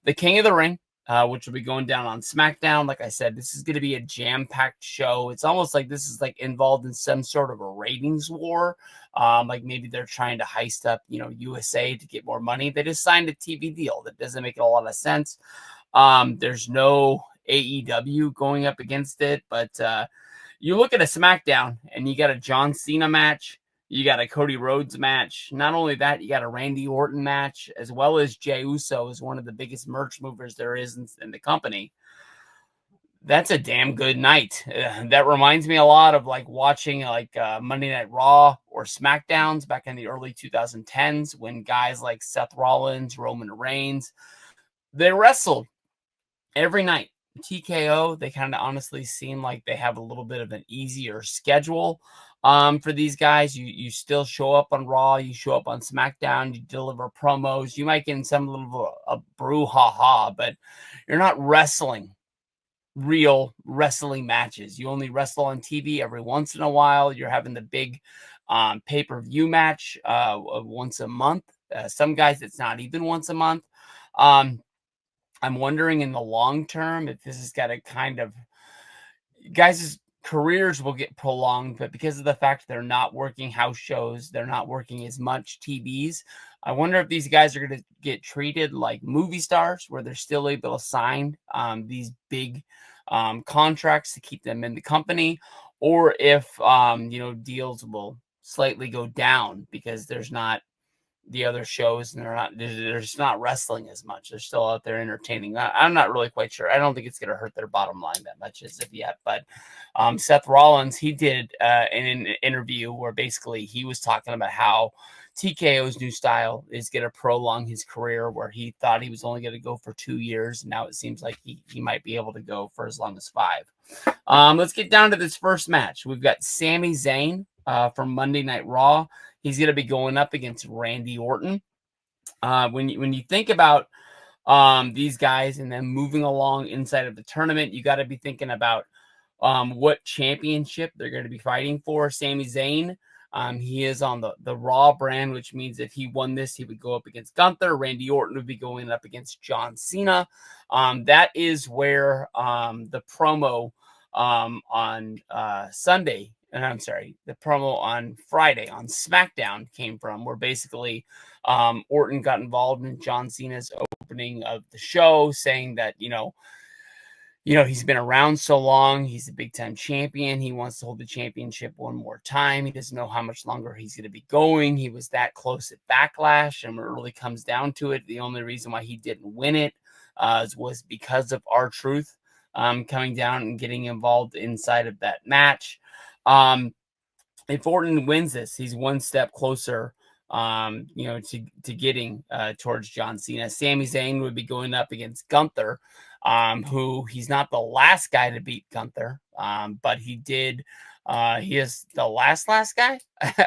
the King of the Ring, which will be going down on SmackDown. Like I said, this is going to be a jam-packed show. It's almost like this is like involved in some sort of a ratings war. Like maybe they're trying to heist up, USA to get more money. They just signed a TV deal that doesn't make a lot of sense. There's no AEW going up against it, but you look at a SmackDown and you got a John Cena match. You got a Cody Rhodes match. Not only that, you got a Randy Orton match, as well as Jey Uso is one of the biggest merch movers there is in the company. That's a damn good night. That reminds me a lot of like watching Monday Night Raw or SmackDowns back in the early 2010s when guys like Seth Rollins, Roman Reigns, they wrestled every night. TKO, they kind of honestly seem like they have a little bit of an easier schedule. For these guys, you still show up on Raw, you show up on SmackDown, you deliver promos. You might get in some little brouhaha, but you're not wrestling real wrestling matches. You only wrestle on TV every once in a while. You're having the big pay-per-view match once a month. Some guys, it's not even once a month. I'm wondering in the long term if this has got to kind of guys' careers will get prolonged, but because of the fact they're not working house shows, they're not working as much TVs. I wonder if these guys are going to get treated like movie stars where they're still able to sign these big contracts to keep them in the company, or if, deals will slightly go down because there's not the other shows and they're just not wrestling as much. They're still out there entertaining. I'm not really quite sure. I don't think it's going to hurt their bottom line that much as of yet. But Seth Rollins, he did an interview where basically he was talking about how TKO's new style is going to prolong his career, where he thought he was only going to go for 2 years. And now it seems like he might be able to go for as long as 5. Let's get down to this first match. We've got Sami Zayn from Monday Night Raw. He's going to be going up against Randy Orton. When you think about these guys and then moving along inside of the tournament, you got to be thinking about what championship they're going to be fighting for. Sami Zayn, he is on the Raw brand, which means if he won this, he would go up against Gunther. Randy Orton would be going up against John Cena. That is where the promo on Sunday. And I'm sorry, the promo on Friday on SmackDown came from, where basically Orton got involved in John Cena's opening of the show, saying that, he's been around so long. He's a big time champion. He wants to hold the championship one more time. He doesn't know how much longer he's going to be going. He was that close at Backlash. And when it really comes down to it, the only reason why he didn't win it was because of R-Truth coming down and getting involved inside of that match. If Orton wins this, he's one step closer, to getting towards John Cena. Sami Zayn would be going up against Gunther, who he's not the last guy to beat Gunther, but he is the last guy,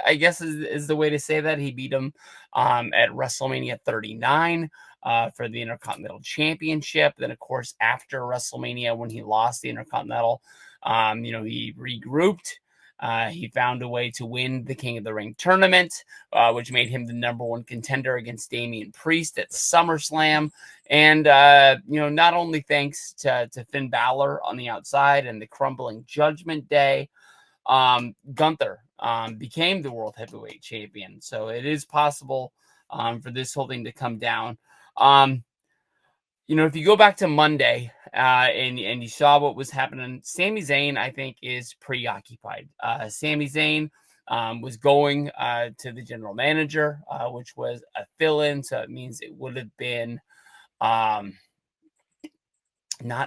I guess is the way to say that. He beat him at WrestleMania 39 for the Intercontinental Championship. Then, of course, after WrestleMania, when he lost the Intercontinental, he regrouped. He found a way to win the King of the Ring tournament, which made him the number 1 contender against Damian Priest at SummerSlam. And, not only thanks to Finn Balor on the outside and the crumbling Judgment Day, Gunther became the World Heavyweight Champion. So it is possible for this whole thing to come down. If you go back to Monday and you saw what was happening, Sami Zayn, I think, is preoccupied. Sami Zayn was going to the general manager, which was a fill-in. So it means it would have been not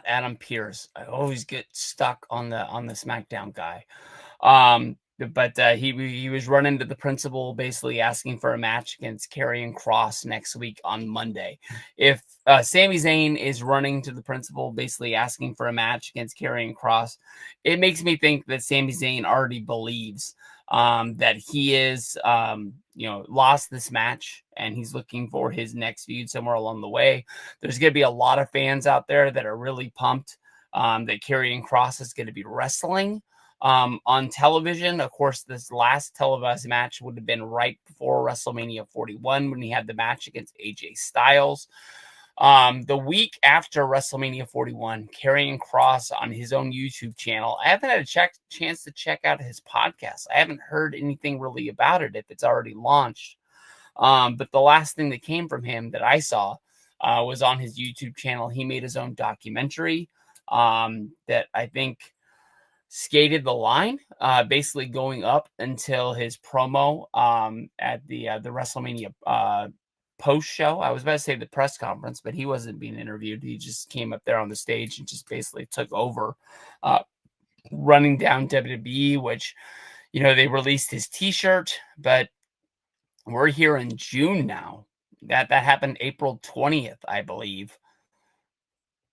Adam Pearce. I always get stuck on the SmackDown guy. But he was running to the principal, basically asking for a match against Karrion Kross next week on Monday. If Sami Zayn is running to the principal, basically asking for a match against Karrion Kross, it makes me think that Sami Zayn already believes that he is, lost this match and he's looking for his next feud somewhere along the way. There's going to be a lot of fans out there that are really pumped that Karrion Kross is going to be wrestling on television. Of course, this last televised match would have been right before WrestleMania 41 when he had the match against AJ Styles. The week after WrestleMania 41, Karrion Kross on his own YouTube channel. I haven't had a chance to check out his podcast. I haven't heard anything really about it if it's already launched. But the last thing that came from him that I saw was on his YouTube channel. He made his own documentary that I think skated the line, basically going up until his promo at the WrestleMania post show. I was about to say the press conference, but he wasn't being interviewed. He just came up there on the stage and just basically took over, uh, running down WWE, which, they released his T-shirt, but we're here in June now. That happened April 20th, I believe.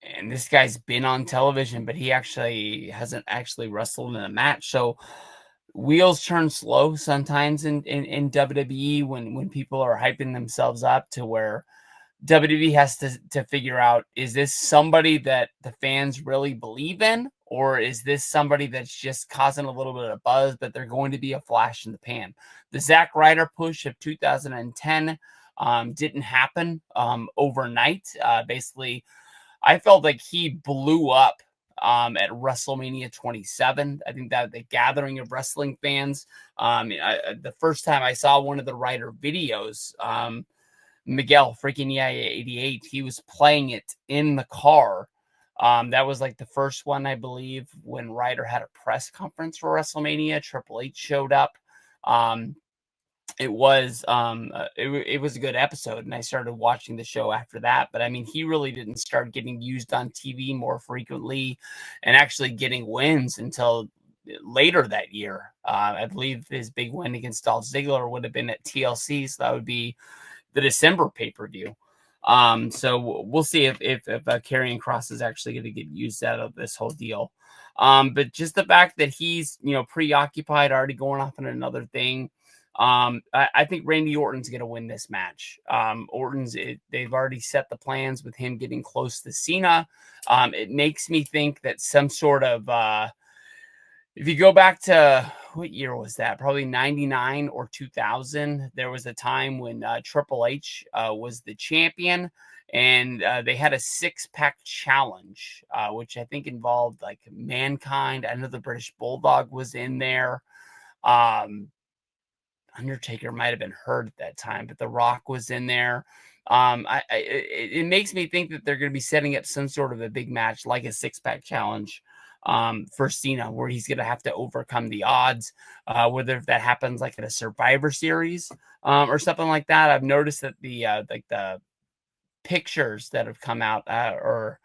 And this guy's been on television, but he actually hasn't actually wrestled in a match. So wheels turn slow sometimes in WWE when people are hyping themselves up to where WWE has to figure out, is this somebody that the fans really believe in, or is this somebody that's just causing a little bit of buzz, but they're going to be a flash in the pan? The Zack Ryder push of 2010 didn't happen overnight. Basically, I felt like he blew up at WrestleMania 27. I think that the gathering of wrestling fans, the first time I saw one of the Ryder videos, Miguel freaking yeah 88, he was playing it in the car. That was like the first one, I believe, when Ryder had a press conference for WrestleMania. Triple H showed up. It was it was a good episode, and I started watching the show after that. But I mean, he really didn't start getting used on TV more frequently and actually getting wins until later that year. I believe his big win against Dolph Ziggler would have been at TLC, so that would be the December pay-per-view. So we'll see if Karrion Kross is actually going to get used out of this whole deal. But just the fact that he's preoccupied, already going off on another thing. I think Randy Orton's going to win this match. They've already set the plans with him getting close to Cena. It makes me think that some sort of, if you go back to, what year was that? Probably 99 or 2000. There was a time when Triple H was the champion, and they had a 6-pack challenge, which I think involved like Mankind. I know the British Bulldog was in there. Undertaker might have been hurt at that time, but The Rock was in there. It makes me think that they're going to be setting up some sort of a big match, like a 6-pack challenge for Cena, where he's going to have to overcome the odds, whether that happens like in a Survivor Series or something like that. I've noticed that the pictures that have come out or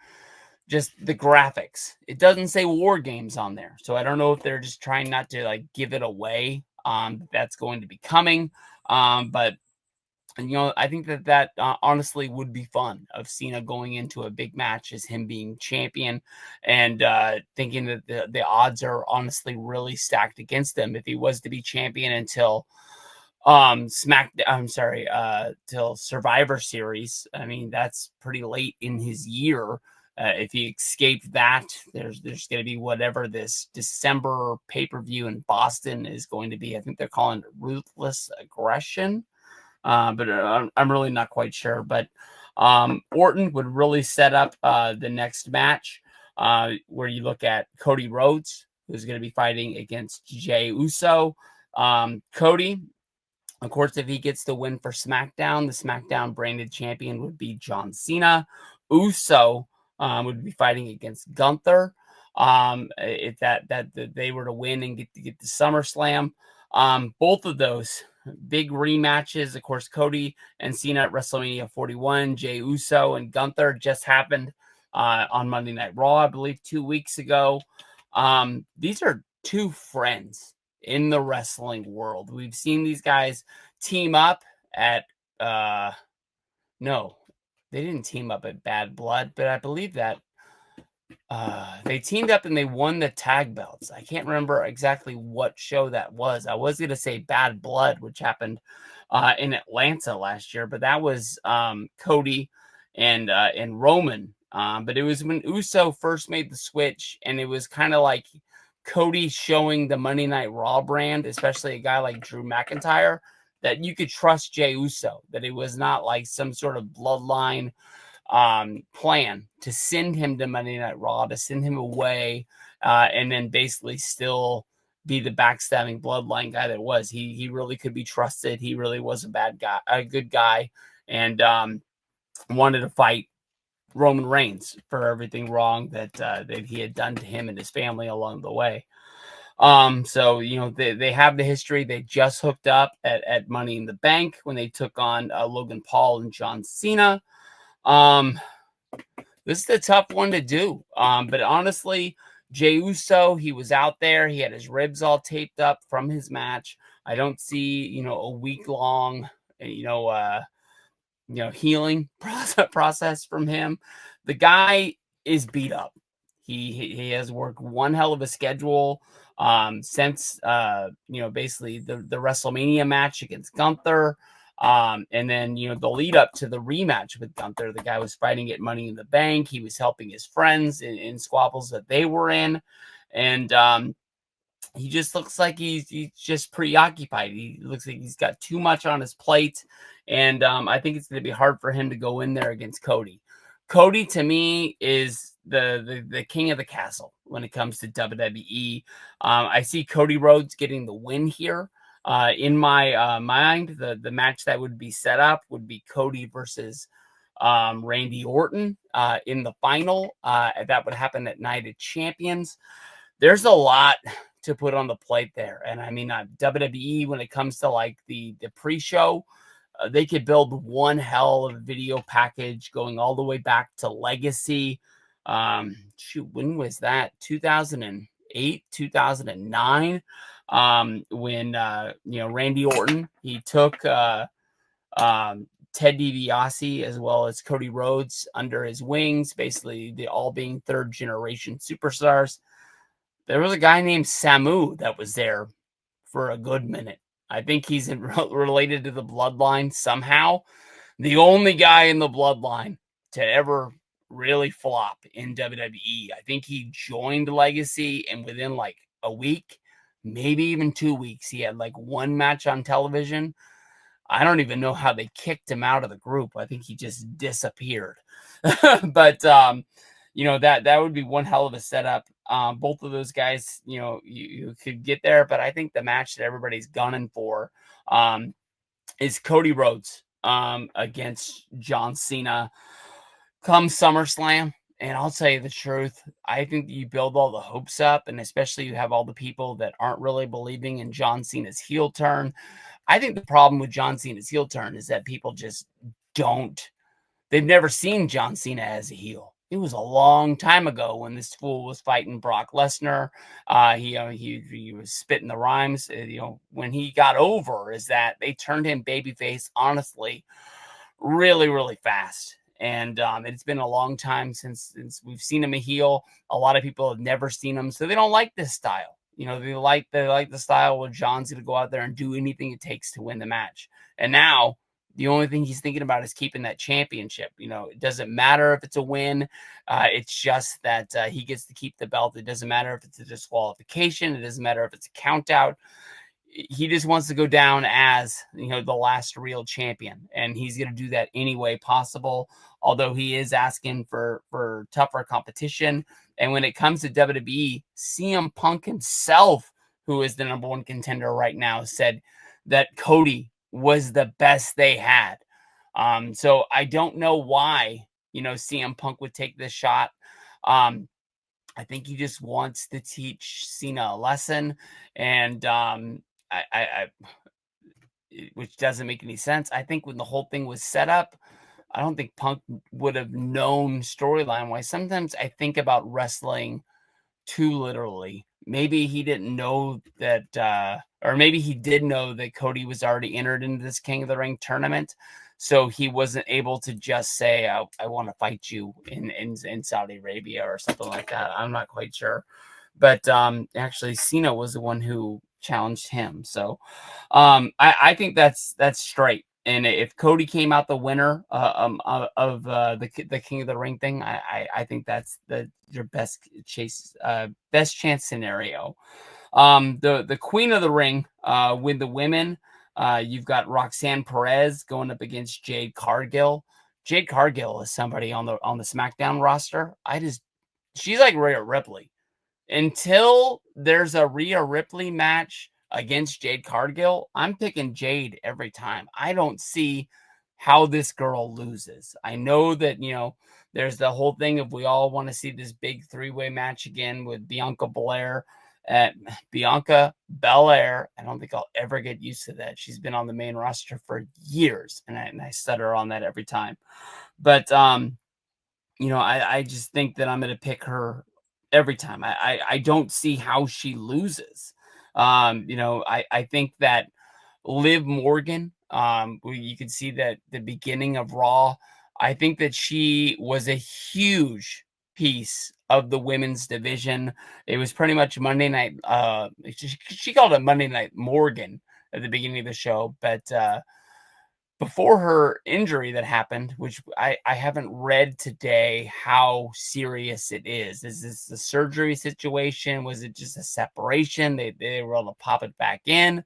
just the graphics, it doesn't say War Games on there, so I don't know if they're just trying not to like give it away. That's going to be coming. But I think that honestly would be fun, of Cena going into a big match as him being champion, and thinking that the odds are honestly really stacked against him if he was to be champion until till Survivor Series. I mean, that's pretty late in his year. If he escaped that, there's going to be whatever this December pay-per-view in Boston is going to be. I think they're calling it Ruthless Aggression, but I'm really not quite sure. But Orton would really set up the next match, where you look at Cody Rhodes, who's going to be fighting against Jey Uso. Cody, of course, if he gets the win for SmackDown, the SmackDown branded champion would be John Cena. Uso would be fighting against Gunther. If that they were to win and get the SummerSlam. Both of those big rematches, of course, Cody and Cena at WrestleMania 41, Jey Uso and Gunther just happened on Monday Night Raw, I believe 2 weeks ago. These are two friends in the wrestling world. We've seen these guys team up at no, they didn't team up at Bad Blood, but I believe that they teamed up and they won the tag belts. I can't remember exactly what show that was. I was going to say Bad Blood, which happened in Atlanta last year, but that was Cody and Roman. But it was when Uso first made the switch, and it was kind of like Cody showing the Monday Night Raw brand, especially a guy like Drew McIntyre, that you could trust Jey Uso, that it was not like some sort of bloodline plan to send him to Monday Night Raw, to send him away, and then basically still be the backstabbing bloodline guy that was. He really could be trusted. He really was a bad guy, a good guy, and wanted to fight Roman Reigns for everything wrong that he had done to him and his family along the way. So they have the history. They just hooked up at Money in the Bank when they took on Logan Paul and John Cena. This is a tough one to do. But honestly, Jey Uso, he was out there. He had his ribs all taped up from his match. I don't see, a week long, healing process from him. The guy is beat up. He has worked one hell of a schedule since basically the WrestleMania match against Gunther. And then the lead up to the rematch with Gunther, the guy was fighting at Money in the Bank. He was helping his friends in squabbles that they were in. And he just looks like he's just preoccupied. He looks like he's got too much on his plate. And I think it's going to be hard for him to go in there against Cody. Cody, to me, is the king of the castle when it comes to WWE. I see Cody Rhodes getting the win here. In my mind, the match that would be set up would be Cody versus Randy Orton in the final. That would happen at Night of Champions. There's a lot to put on the plate there. And I mean, WWE, when it comes to like the pre-show, they could build one hell of a video package going all the way back to Legacy. When was that? 2008, 2009. When Randy Orton, he took Ted DiBiase as well as Cody Rhodes under his wings, basically they all being third generation superstars. There was a guy named Samu that was there for a good minute. I think he's related to the bloodline somehow. The only guy in the bloodline to ever really flop in WWE. I think he joined Legacy, and within like a week, maybe even 2 weeks, he had like one match on television. I don't even know how they kicked him out of the group. I think he just disappeared. But that would be one hell of a setup. Both of those guys, you could get there, but I think the match that everybody's gunning for is Cody Rhodes against John Cena come SummerSlam. And I'll tell you the truth, I think you build all the hopes up, and especially you have all the people that aren't really believing in John Cena's heel turn. I think the problem with John Cena's heel turn is that people just they've never seen John Cena as a heel. It was a long time ago when this fool was fighting Brock Lesnar. He was spitting the rhymes. When he got over, is that they turned him babyface, honestly, really, really fast. And it's been a long time since we've seen him a heel. A lot of people have never seen him, so they don't like this style. They like the style where John's going to go out there and do anything it takes to win the match. And now the only thing he's thinking about is keeping that championship. It doesn't matter if it's a win. It's just that he gets to keep the belt. It doesn't matter if it's a disqualification. It doesn't matter if it's a count out. He just wants to go down as, the last real champion. And he's going to do that any way possible, although he is asking for tougher competition. And when it comes to WWE, CM Punk himself, who is the number one contender right now, said that Cody was the best they had. So I don't know why, CM Punk would take this shot. I think he just wants to teach Cena a lesson, and which doesn't make any sense. I think when the whole thing was set up, I don't think Punk would have known storyline wise. Sometimes I think about wrestling too literally. Maybe he didn't know that, or maybe he did know that Cody was already entered into this King of the Ring tournament. So he wasn't able to just say, I want to fight you in Saudi Arabia or something like that. I'm not quite sure. But actually, Cena was the one who challenged him. So I think that's straight. And if Cody came out the winner of the King of the Ring thing, I think that's your best chance scenario. The Queen of the Ring with the women, you've got Roxanne Perez going up against Jade Cargill. Jade Cargill is somebody on the SmackDown roster. She's like Rhea Ripley. Until there's a Rhea Ripley match against Jade Cargill, I'm picking Jade every time. I don't see how this girl loses. I know that, there's the whole thing of we all want to see this big three-way match again with Bianca Belair. I don't think I'll ever get used to that. She's been on the main roster for years, and I stutter on that every time. But I just think that I'm going to pick her every time. I don't see how she loses. I think that Liv Morgan, you can see that the beginning of Raw, I think that she was a huge piece of the women's division. It was pretty much Monday night. She called it Monday Night Morgan at the beginning of the show, but before her injury that happened, which I haven't read today how serious it is. Is this a surgery situation? Was it just a separation? They were able to pop it back in.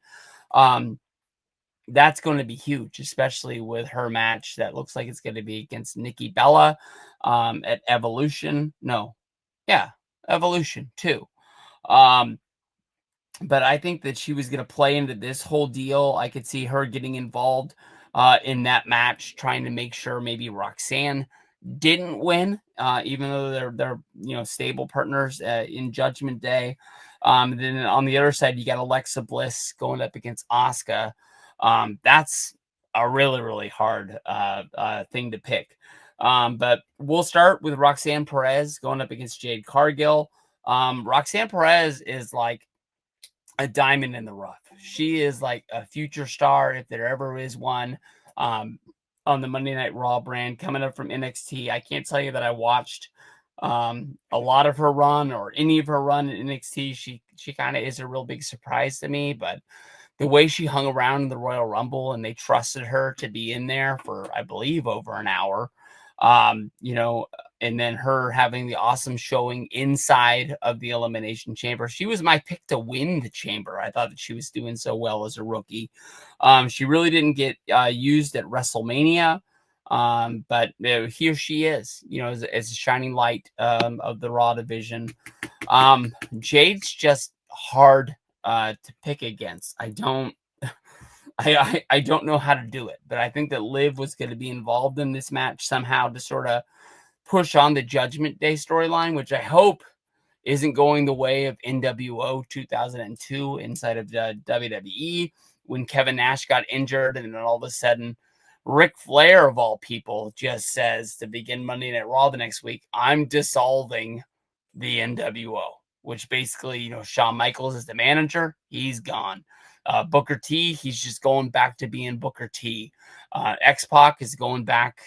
That's going to be huge, especially with her match that looks like it's going to be against Nikki Bella at Evolution. No, yeah, Evolution 2. But I think that she was going to play into this whole deal. I could see her getting involved in that match, trying to make sure maybe Roxanne didn't win, even though they're stable partners in Judgment Day. Then on the other side, you got Alexa Bliss going up against Asuka. That's a really, really hard thing to pick. But we'll start with Roxanne Perez going up against Jade Cargill. Roxanne Perez is like a diamond in the rough. She is like a future star if there ever is one. On the Monday Night Raw brand coming up from NXT. I can't tell you that I watched a lot of her run or any of her run in NXT. She kind of is a real big surprise to me, but the way she hung around in the Royal Rumble and they trusted her to be in there for, I believe, over an hour, and then her having the awesome showing inside of the Elimination Chamber. She was my pick to win the Chamber. I thought that she was doing so well as a rookie. She really didn't get used at WrestleMania, but here she is, as a shining light of the Raw division. Jade's just hard to pick against. I don't know how to do it, but I think that Liv was going to be involved in this match somehow to sort of push on the Judgment Day storyline, which I hope isn't going the way of NWO 2002 inside of the WWE when Kevin Nash got injured, and then all of a sudden Ric Flair, of all people, just says to begin Monday Night Raw the next week, I'm dissolving the NWO, which basically, Shawn Michaels is the manager. He's gone. Booker T, he's just going back to being Booker T. X-Pac is going back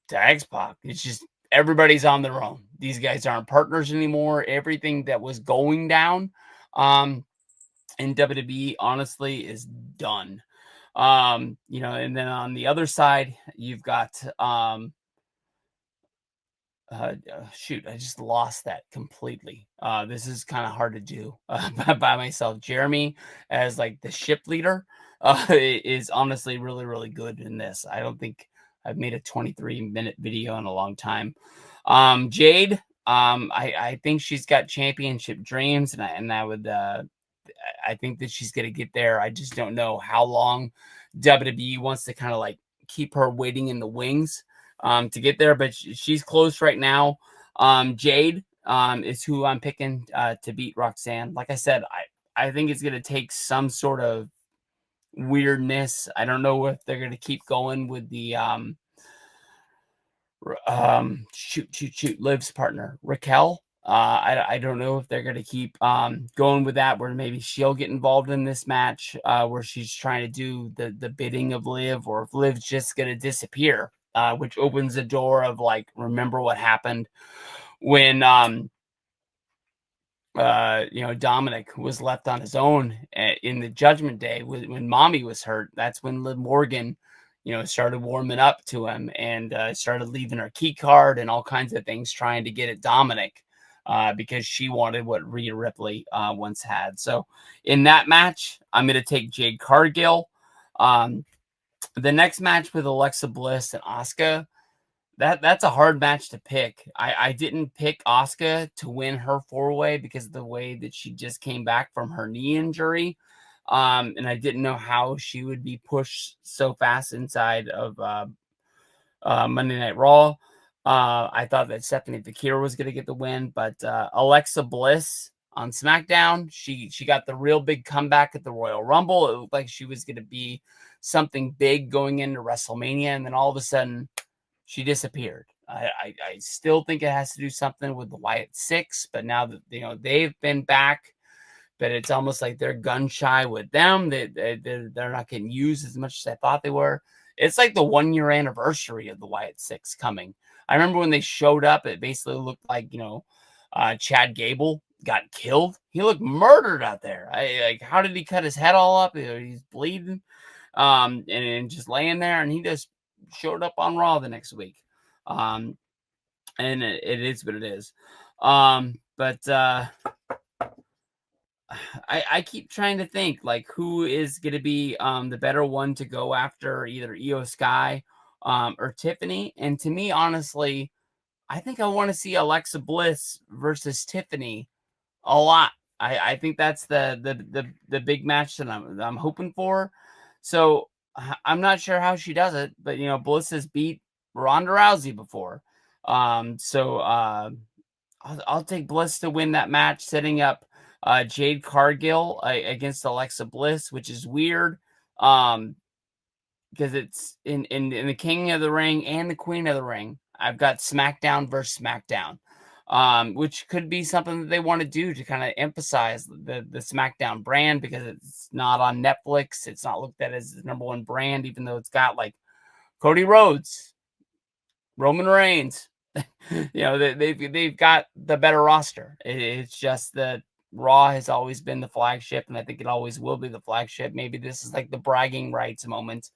to X-Pac. It's just everybody's on their own. These guys aren't partners anymore. Everything that was going down in WWE, honestly, is done. And then on the other side, you've got shoot, I just lost that completely. This is kind of hard to do by myself. Jeremy as like the ship leader is honestly really, really good in this. I don't think I've made a 23-minute video in a long time. Jade, I think she's got championship dreams, and I think that she's going to get there. I just don't know how long WWE wants to kind of like keep her waiting in the wings to get there, but she's close right now. Jade is who I'm picking to beat Roxanne. Like I said, I think it's going to take some sort of weirdness. I don't know if they're going to keep going with the Liv's partner, Raquel. I don't know if they're going to keep going with that, where maybe she'll get involved in this match where she's trying to do the bidding of Liv, or if Liv's just going to disappear, which opens the door of like, remember what happened when Dominic was left on his own in the Judgment Day when Mommy was hurt. That's when Liv Morgan, started warming up to him and started leaving her key card and all kinds of things, trying to get at Dominic because she wanted what Rhea Ripley once had. So in that match, I'm going to take Jade Cargill. The next match with Alexa Bliss and Asuka, that's a hard match to pick. I didn't pick Asuka to win her four-way because of the way that she just came back from her knee injury. And I didn't know how she would be pushed so fast inside of Monday Night Raw. I thought that Stephanie Bakir was going to get the win, but Alexa Bliss on SmackDown, she got the real big comeback at the Royal Rumble. It looked like she was going to be something big going into WrestleMania, and then all of a sudden, she disappeared. I still think it has to do something with the Wyatt Six, but now that they've been back, but it's almost like they're gun shy with them. They're not getting used as much as I thought they were. It's like the 1 year anniversary of the Wyatt Six coming. I remember when they showed up, it basically looked like Chad Gable got killed. He looked murdered out there. How did he cut his head all up? He's bleeding, and just laying there, and he just showed up on Raw the next week. And it is what it is. But I keep trying to think like who is going to be the better one to go after, either Io Sky or Tiffany. And to me, honestly, I think I want to see Alexa Bliss versus Tiffany a lot. I think that's the big match that I'm hoping for. So I'm not sure how she does it, but Bliss has beat Ronda Rousey before. So I'll take Bliss to win that match, setting up Jade Cargill against Alexa Bliss, which is weird. Because it's in the King of the Ring and the Queen of the Ring. I've got SmackDown versus SmackDown, which could be something that they want to do to kind of emphasize the SmackDown brand, because it's not on Netflix. It's not looked at as the number one brand, even though it's got like Cody Rhodes, Roman Reigns. They've got the better roster. It's just that Raw has always been the flagship, and I think it always will be the flagship. Maybe this is like the bragging rights moment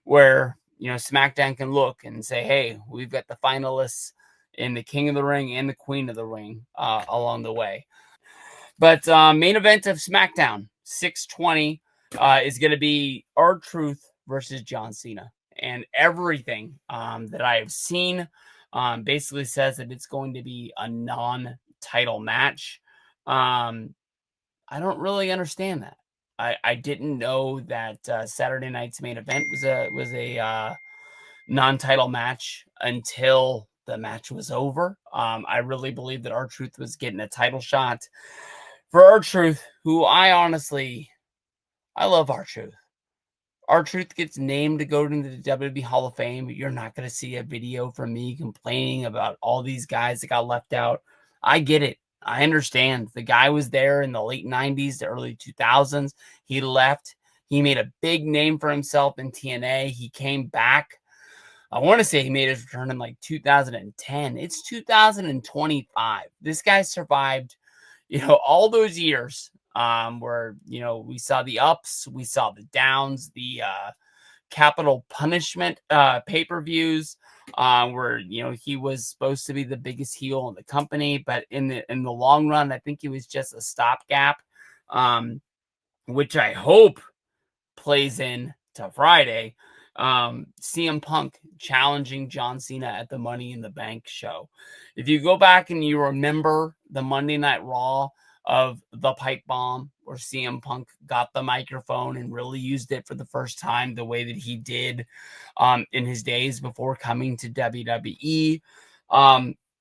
where SmackDown can look and say, hey, we've got the finalists in the King of the Ring and the Queen of the Ring along the way. But main event of SmackDown 620 is going to be R-Truth versus John Cena. And everything that I have seen basically says that it's going to be a non-title match. I don't really understand that. I didn't know that Saturday night's main event was a non-title match until the match was over. I really believe that R-Truth was getting a title shot. For R-Truth, who I love R-Truth. R-Truth gets named to go into the WWE Hall of Fame, but you're not going to see a video from me complaining about all these guys that got left out. I get it. I understand. The guy was there in the late 90s, the early 2000s. He left. He made a big name for himself in TNA. He came back. I want to say he made his return in like 2010. It's 2025. This guy survived, all those years where, we saw the ups, we saw the downs, the Capital Punishment pay-per-views, where he was supposed to be the biggest heel in the company, but in the long run, I think he was just a stopgap, which I hope plays in to Friday. CM Punk challenging John Cena at the Money in the Bank show. If you go back and you remember the Monday Night Raw of the pipe bomb, where CM Punk got the microphone and really used it for the first time the way that he did in his days before coming to WWE.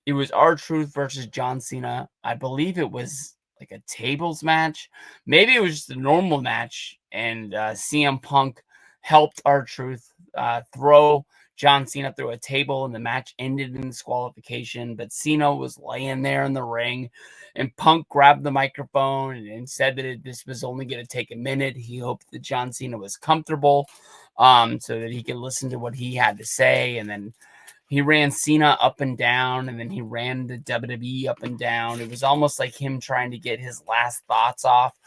It was R-Truth versus John Cena. I believe it was like a tables match. Maybe it was just a normal match, and CM Punk helped R-Truth throw John Cena through a table, and the match ended in disqualification. But Cena was laying there in the ring, and Punk grabbed the microphone and said that this was only going to take a minute. He hoped that John Cena was comfortable so that he could listen to what he had to say. And then he ran Cena up and down, and then he ran the WWE up and down. It was almost like him trying to get his last thoughts off,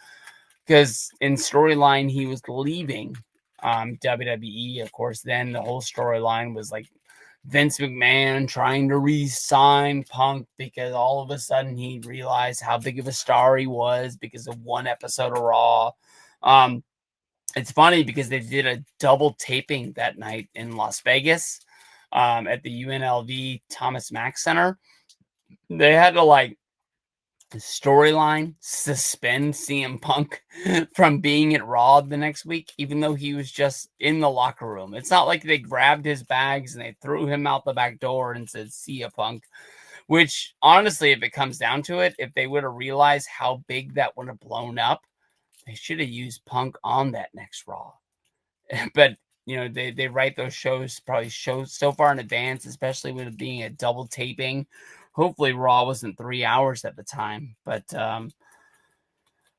because in storyline, he was leaving WWE. Of course, then the whole storyline was like Vince McMahon trying to re-sign Punk because all of a sudden he realized how big of a star he was because of one episode of Raw. It's funny because they did a double taping that night in Las Vegas, at the UNLV Thomas Mack Center. They had to like storyline suspend CM Punk from being at Raw the next week, even though he was just in the locker room. It's not like they grabbed his bags and they threw him out the back door and said, "See ya, Punk." Which, honestly, if it comes down to it, if they would have realized how big that would have blown up, they should have used Punk on that next Raw. But they write those shows probably shows so far in advance, especially with it being a double taping. Hopefully, Raw wasn't 3 hours at the time, but I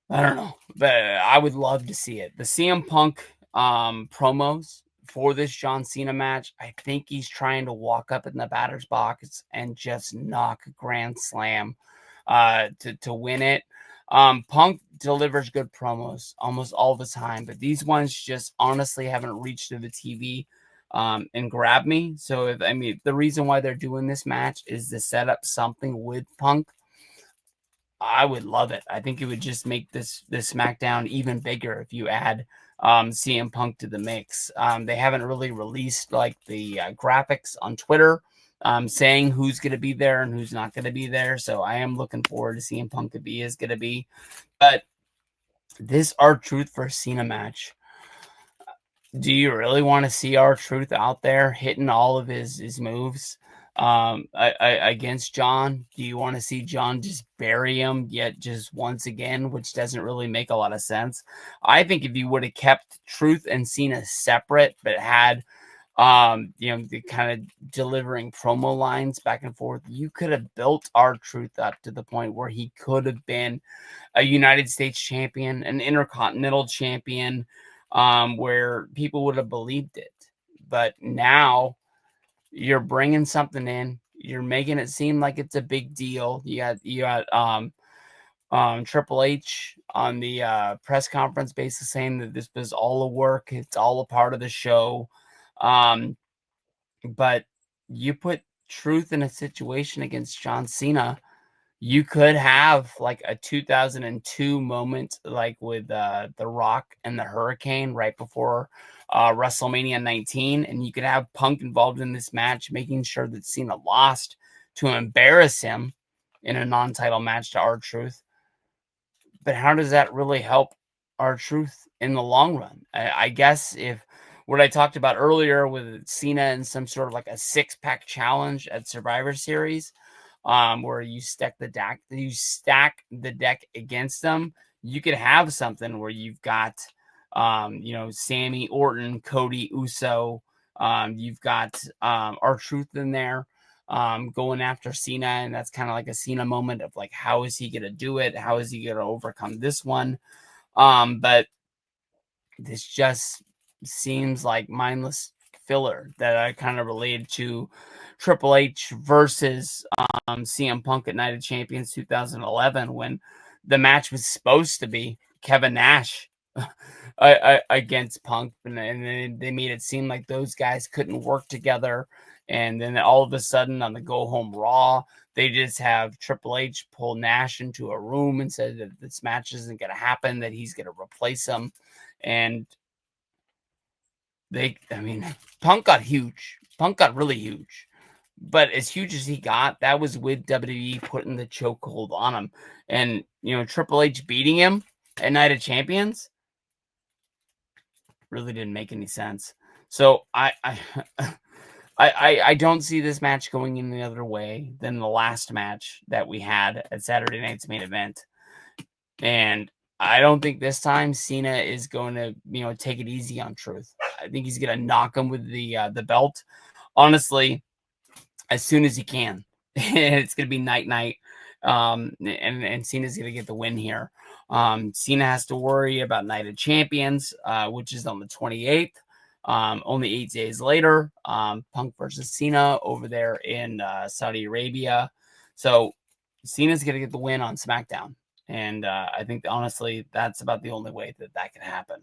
don't know. But I would love to see it. The CM Punk promos for this John Cena match. I think he's trying to walk up in the batter's box and just knock a grand slam to win it. Punk delivers good promos almost all the time, but these ones just honestly haven't reached to the TV and grabbed me. So the reason why they're doing this match is to set up something with Punk. I would love it. I think it would just make this SmackDown even bigger if you add CM Punk to the mix. They haven't really released like the graphics on Twitter saying who's going to be there and who's not going to be there. So I am looking forward to seeing Punk to be is going to be. But this R-Truth versus Cena match, do you really want to see R-Truth out there hitting all of his moves against John? Do you want to see John just bury him yet just once again, which doesn't really make a lot of sense? I think if you would have kept Truth and Cena separate, but had the kind of delivering promo lines back and forth, you could have built R-Truth up to the point where he could have been a United States champion, an Intercontinental champion, where people would have believed it. But now you're bringing something in, you're making it seem like it's a big deal. You got Triple H on the press conference basically saying that this was all a work, it's all a part of the show. But you put Truth in a situation against John Cena, you could have like a 2002 moment, like with The Rock and the Hurricane right before WrestleMania 19, and you could have Punk involved in this match, making sure that Cena lost to embarrass him in a non-title match to R-Truth. But how does that really help R-Truth in the long run? I guess if what I talked about earlier with Cena and some sort of like a 6-pack challenge at Survivor Series, where you stack the deck against them, you could have something where you've got Sammy, Orton, Cody, Uso, you've got R-Truth in there going after Cena, and that's kind of like a Cena moment of like, how is he gonna do it? How is he gonna overcome this one? But this just seems like mindless filler that I kind of related to Triple H versus CM Punk at Night of Champions 2011, when the match was supposed to be Kevin Nash against Punk, and then they made it seem like those guys couldn't work together. And then all of a sudden on the Go Home Raw, they just have Triple H pull Nash into a room and said that this match isn't going to happen, that he's going to replace him. And Punk got huge. Punk got really huge. But as huge as he got, that was with WWE putting the chokehold on him. And, Triple H beating him at Night of Champions really didn't make any sense. So I don't see this match going any other way than the last match that we had at Saturday night's main event. And I don't think this time Cena is going to, take it easy on Truth. I think he's going to knock him with the belt, honestly, as soon as he can. It's going to be night. And Cena's going to get the win here. Cena has to worry about Night of Champions, which is on the 28th. Only 8 days later, Punk versus Cena over there in Saudi Arabia. So Cena's going to get the win on SmackDown. And I think, honestly, that's about the only way that can happen.